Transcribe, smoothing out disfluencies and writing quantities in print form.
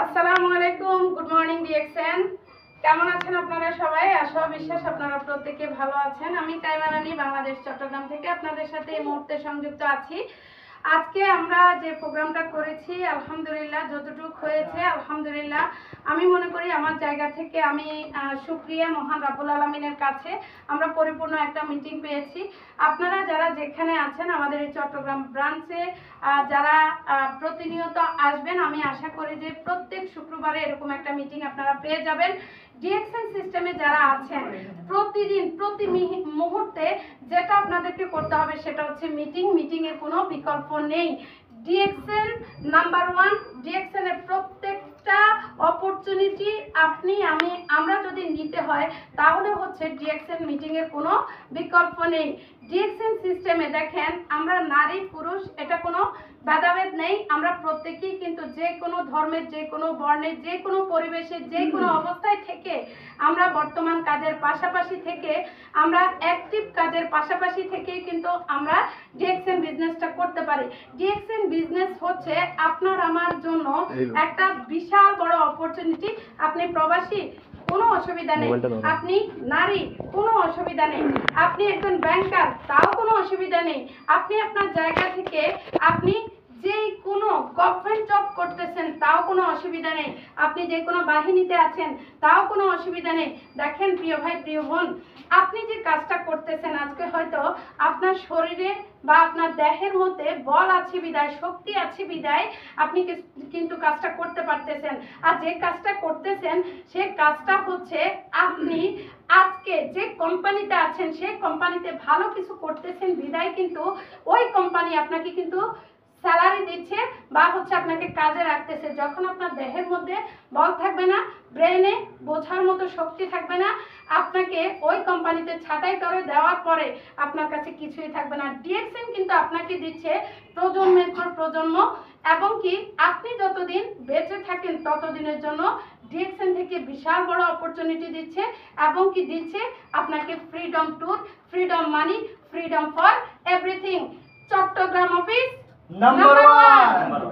আসসালামু আলাইকুম, good morning DXN. কেমন আছেন আপনারা সবাই? আশা বিশ্বাস আপনারা প্রত্যেকে ভালো আছেন। আমি তাইমা রানী বাংলাদেশ চট্টগ্রাম থেকে আপনাদের সাথে এই মুহূর্তে সংযুক্ত আছি। আজকে আমরা যে প্রোগ্রামটা করেছি আলহামদুলিল্লাহ যতটুকু হয়েছে আলহামদুলিল্লাহ আমি মনে করি আমার জায়গা থেকে আমি শুকরিয়া মহান রাব্বুল আলামিনের কাছে আমরা পরিপূর্ণ একটা মিটিং পেয়েছি। আপনারা যারা যেখানে আছেন আমাদের এই চট্টগ্রাম ব্রাঞ্চে যারা প্রতিনিয়ত আসবেন, আমি আশা করি যে প্রত্যেক শুক্রবারে এরকম একটা মিটিং আপনারা পেয়ে যাবেন। ডিএক্সএন সিস্টেমে যারা আছেন প্রতিদিন প্রতি মুহূর্তে যেটা আপনাদেরকে করতে হবে সেটা হচ্ছে মিটিং এর কোনো বিকল্প নেই। ডিএক্সএন নাম্বার 1, ডিএক্সএন এর প্রত্যেকটা অপরচুনিটি আপনি আমরা যদি নিতে হয় তাহলে হচ্ছে ডিএক্সএন মিটিং এর কোনো বিকল্প নেই। ডিএক্সএন সিস্টেমে দেখেন আমরা নারী পুরুষ এটা কোনো ভেদাভেদ নেই। আমরা প্রত্যেকেই কিন্তু যে কোনো ধর্মের, যে কোনো বর্ণের, যে কোনো পরিবেশে, যে কোনো অবস্থায় থেকে আমরা বর্তমান কাজের পাশাপাশি থেকে আমরা অ্যাক্টিভ কাজের পাশাপাশি থেকেই কিন্তু আমরা ডিএক্সএন বিজনেসটা করতে পারি। ডিএক্সএন বিজনেস হচ্ছে আপনার আমার জন্য একটা বিশাল বড় অপরচুনিটি। আপনি প্রবাসী, কোনো অসুবিধা নেই। আপনি নারী, কোনো অসুবিধা নেই। আপনি একজন ব্যাংকার, তাও কোনো অসুবিধা নেই। আপনি আপনার জায়গা থেকে আপনি যে কোনো গভর্নমেন্ট জব করতেছেন তাও কোনো অসুবিধা নেই। আপনি যে কোনো বাহিনীতে আছেন তাও কোনো অসুবিধা নেই। দেখেন প্রিয় ভাই প্রিয় বোন, আপনি যে কাজটা করতেছেন আজকে হয়তো আপনার শরীরে বা আপনার দেহের মধ্যে বল আছে বিদায়, শক্তি আছে বিদায় আপনি কিন্তু কাজটা করতে পারতেছেন। আর যে কাজটা করতেছেন সে কাজটা হচ্ছে আপনি আজকে যে কোম্পানিতে আছেন সেই কোম্পানিতে ভালো কিছু করতেছেন বিদায় কিন্তু ওই কোম্পানি আপনাকে কিন্তু স্যালারি দিচ্ছে বা হচ্ছে আপনাকে কাজে রাখতেছে। যখন আপনার দেহের মধ্যে বল থাকবে না, ব্রেনে বোঝার মতো শক্তি থাকবে না, আপনাকে ওই কোম্পানিতে ছাঁটাই করে দেওয়ার পরে আপনার কাছে কিছুই থাকবে না। ডিএক্সএন কিন্তু আপনাকে দিচ্ছে প্রজন্মের পর প্রজন্ম, এবং কি আপনি যতদিন বেঁচে থাকেন ততদিনের জন্য ডিএক্সএন থেকে বিশাল বড় অপরচুনিটি দিচ্ছে, এবং কি দিচ্ছে আপনাকে freedom tour, freedom money, freedom for everything. Chittagong office number 1।